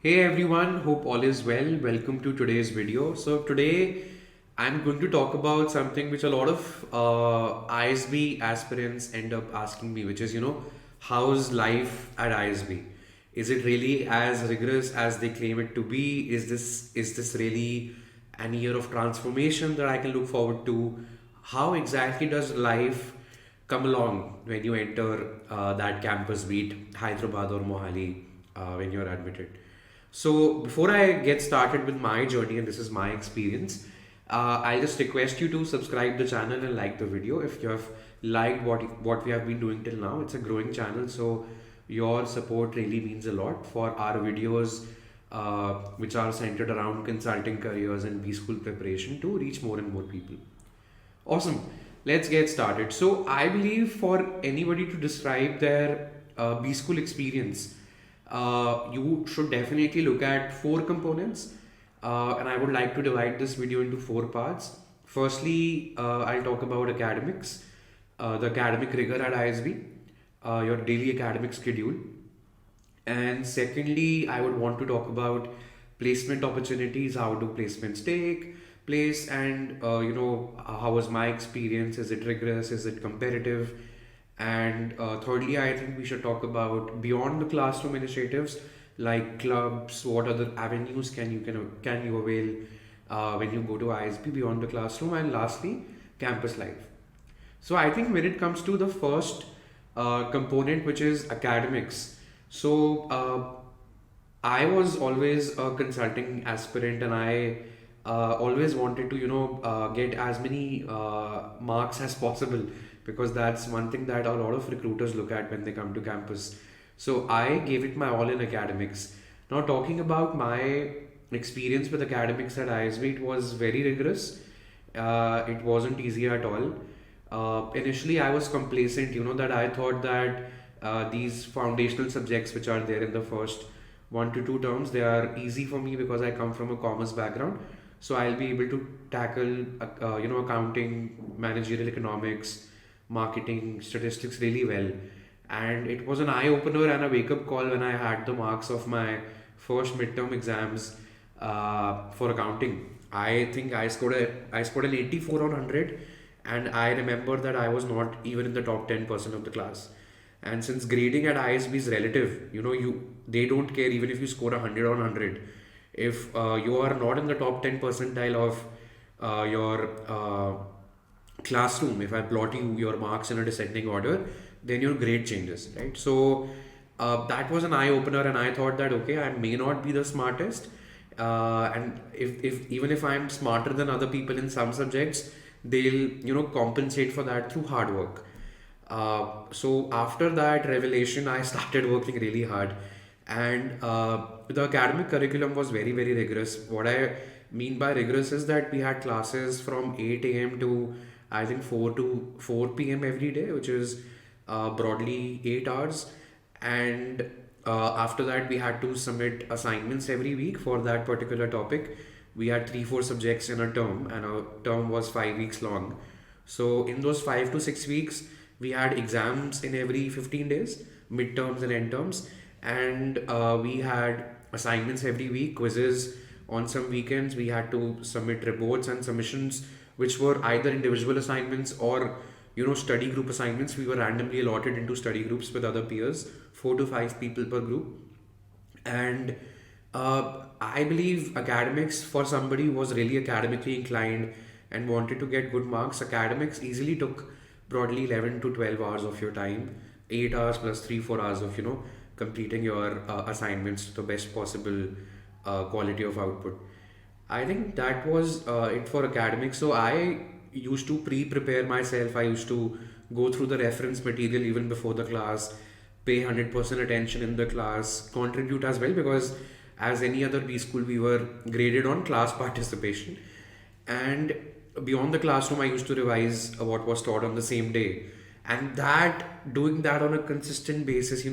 Hey everyone, hope all is well. Welcome to today's video. So today I'm going to talk about something which a lot of ISB aspirants end up asking me, which is, how's life at ISB? Is it really as rigorous as they claim it to be? Is this really an year of transformation that I can look forward to? How exactly does life come along when you enter that campus, be it Hyderabad or Mohali, when you're admitted? So, before I get started with my journey, and this is my experience, I'll just request you to subscribe the channel and like the video if you have liked what we have been doing till now. It's a growing channel, so your support really means a lot for our videos, which are centered around consulting careers and B school preparation to reach more and more people. Awesome. Let's get started. So, I believe for anybody to describe their B school experience, you should definitely look at four components. And I would like to divide this video into four parts. Firstly, I'll talk about academics, the academic rigor at ISB, your daily academic schedule. And secondly, I would want to talk about placement opportunities. How do placements take place? And how was my experience? Is it rigorous? Is it competitive? And thirdly, I think we should talk about beyond the classroom initiatives like clubs. What other avenues can you avail when you go to ISB beyond the classroom? And lastly, campus life. So I think when it comes to the first component, which is academics, so I was always a consulting aspirant, and I always wanted to get as many marks as possible, because that's one thing that a lot of recruiters look at when they come to campus. So I gave it my all in academics. Now, talking about my experience with academics at ISB, it was very rigorous. It wasn't easy at all. Initially, I was complacent, that I thought that these foundational subjects, which are there in the first 1 to 2 terms, they are easy for me because I come from a commerce background. So I'll be able to tackle, accounting, managerial economics, marketing, statistics really well. And it was an eye opener and a wake up call when I had the marks of my first midterm exams for accounting. I think I scored an 84 on 100, and I remember that I was not even in the top 10% of the class. And since grading at ISB is relative, they don't care even if you score 100 on 100. If you are not in the top 10 percentile of your classroom, if I plot your marks in a descending order, then your grade changes, right? So that was an eye opener, and I thought that okay, I may not be the smartest, and if even if I'm smarter than other people in some subjects, they'll compensate for that through hard work. So after that revelation, I started working really hard, and the academic curriculum was very very rigorous. What I mean by rigorous is that we had classes from 8 a.m. to I think 4 to 4 p.m. every day, which is broadly 8 hours. And after that, we had to submit assignments every week for that particular topic. We had 3 4 subjects in a term, and a term was 5 weeks long. So in those 5 to 6 weeks, we had exams in every 15 days, midterms and end terms, and we had assignments every week, quizzes on some weekends. We had to submit reports and submissions, which were either individual assignments or study group assignments. We were randomly allotted into study groups with other peers, 4 to 5 people per group. And I believe academics, for somebody who was really academically inclined and wanted to get good marks, academics easily took broadly 11 to 12 hours of your time, 8 hours plus 3 4 hours of completing your assignments to the best possible quality of output. I think that was it for academics. So I used to pre-prepare myself. I used to go through the reference material even before the class, pay 100% attention in the class, contribute as well, because as any other B school, we were graded on class participation. And beyond the classroom, I used to revise what was taught on the same day. And that, doing that on a consistent basis,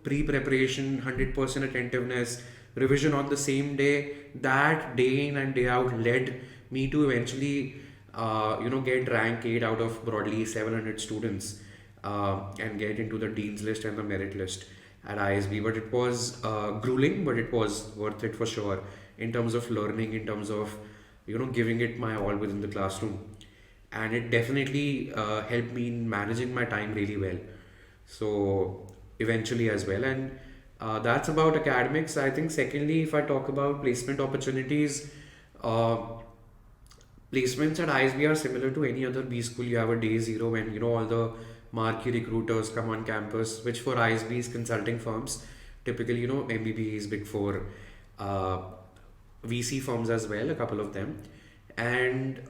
pre-preparation, 100% attentiveness, revision on the same day, that day in and day out led me to eventually get rank 8 out of broadly 700 students, and get into the dean's list and the merit list. at ISB, but it was grueling, but it was worth it for sure in terms of learning, in terms of giving it my all within the classroom, and it definitely helped me in managing my time really well. So eventually as well, and that's about academics. I think secondly, if I talk about placement opportunities, uh, placements at ISB are similar to any other B school. You have a day zero when all the marquee recruiters come on campus, which for ISB's consulting firms, typically MBBs, Big Four, uh, VC firms as well, a couple of them, and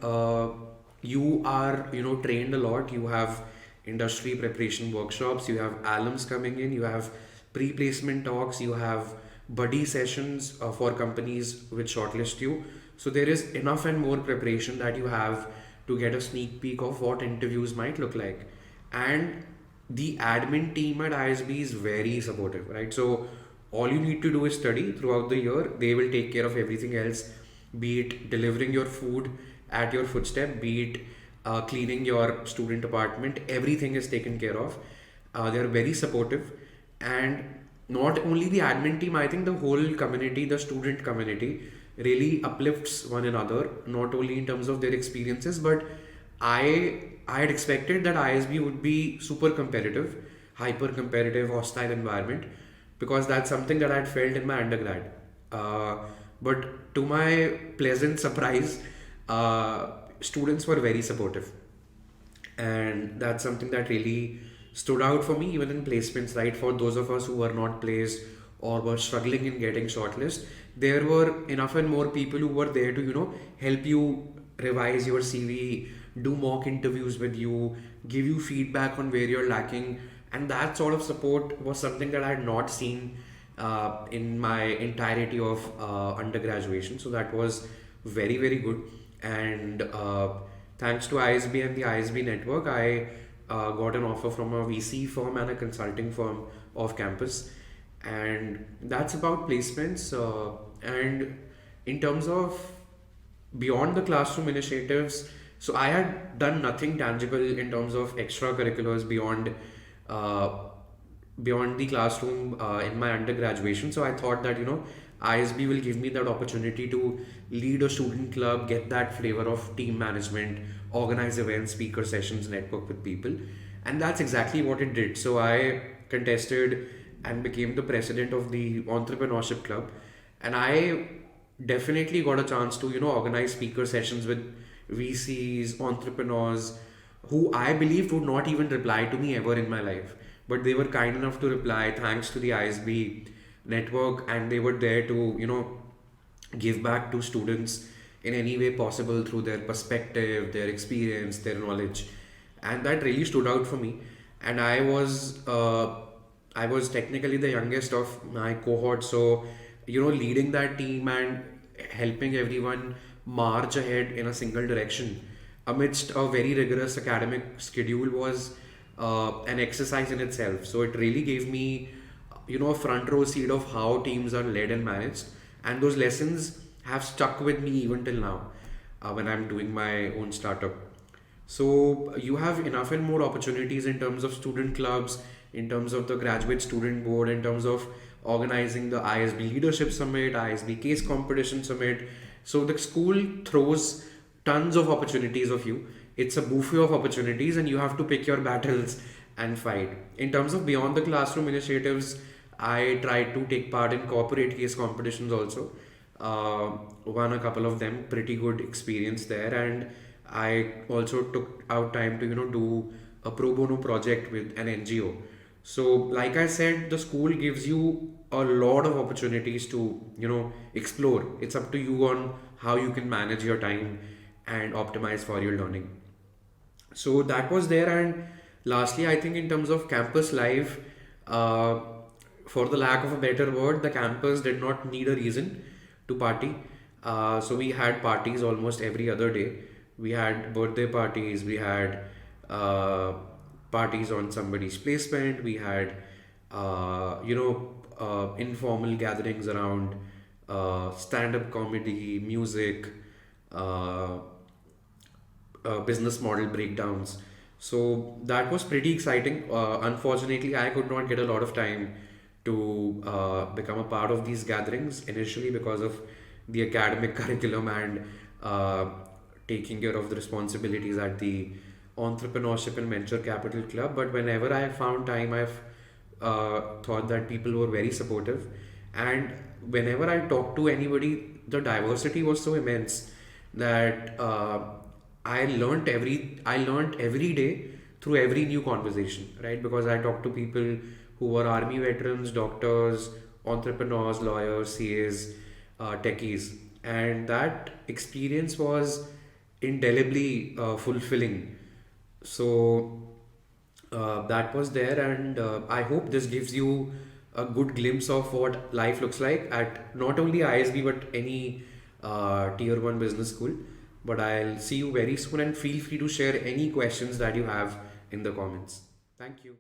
you are trained a lot. You have industry preparation workshops. You have alums coming in. You have pre-placement talks. You have buddy sessions for companies which shortlist you. So there is enough and more preparation that you have to get a sneak peek of what interviews might look like. And the admin team at ISB is very supportive, right? So all you need to do is study throughout the year. They will take care of everything else, be it delivering your food at your footstep, be it cleaning your student apartment. Everything is taken care of. They are very supportive, and not only the admin team, I think the whole community, the student community, really uplifts one another, not only in terms of their experiences, but I had expected that ISB would be super competitive, hyper competitive, hostile environment, because that's something that I'd felt in my undergrad. Uh, but to my pleasant surprise, students were very supportive, and that's something that really stood out for me even in placements, right? For those of us who were not placed or were struggling in getting shortlist, there were enough and more people who were there to help you revise your CV, do mock interviews with you, give you feedback on where you're lacking, and that sort of support was something that I had not seen in my entirety of undergraduation. So that was very, very good. And thanks to ISB and the ISB network, I got an offer from a VC firm and a consulting firm off campus. And that's about placements. And in terms of beyond the classroom initiatives, so I had done nothing tangible in terms of extracurriculars uh, beyond the classroom in my undergraduation. So I thought that ISB will give me that opportunity to lead a student club, get that flavor of team management, organize events, speaker sessions, network with people, and that's exactly what it did. So I contested and became the president of the Entrepreneurship Club, and I definitely got a chance to organize speaker sessions with VCs, entrepreneurs, who I believed would not even reply to me ever in my life, but they were kind enough to reply thanks to the ISB network, and they were there to give back to students in any way possible through their perspective, their experience, their knowledge, and that really stood out for me. And I was technically the youngest of my cohort, so leading that team and helping everyone march ahead in a single direction amidst a very rigorous academic schedule was an exercise in itself. So it really gave me a front row seat of how teams are led and managed, and those lessons have stuck with me even till now when I'm doing my own startup. So you have enough and more opportunities in terms of student clubs, in terms of the graduate student board, in terms of organizing the ISB leadership summit, ISB case competition summit. So the school throws tons of opportunities of you. It's a buffet of opportunities, and you have to pick your battles and fight. In terms of beyond the classroom initiatives, I tried to take part in corporate case competitions also. Won a couple of them, pretty good experience there, and I also took out time to do a pro bono project with an NGO. So, like I said, the school gives you a lot of opportunities to explore. It's up to you on how you can manage your time and optimize for your learning. So that was there. And lastly, I think in terms of campus life, uh, for the lack of a better word, the campus did not need a reason to party. So we had parties almost every other day. We had birthday parties, we had uh, parties on somebody's placement, we had informal gatherings around stand-up comedy, music, uh, business model breakdowns. So that was pretty exciting. Unfortunately, I could not get a lot of time to become a part of these gatherings initially because of the academic curriculum and uh, taking care of the responsibilities at the Entrepreneurship and Venture Capital Club. But whenever I found time, I've thought that people were very supportive. And whenever I talked to anybody, the diversity was so immense that I learned every day through every new conversation, right? Because I talked to people who were army veterans, doctors, entrepreneurs, lawyers, CAs, techies, and that experience was indelibly fulfilling. So that was there, and I hope this gives you a good glimpse of what life looks like at not only ISB but any tier 1 business school. But I'll see you very soon, and feel free to share any questions that you have in the comments. Thank you.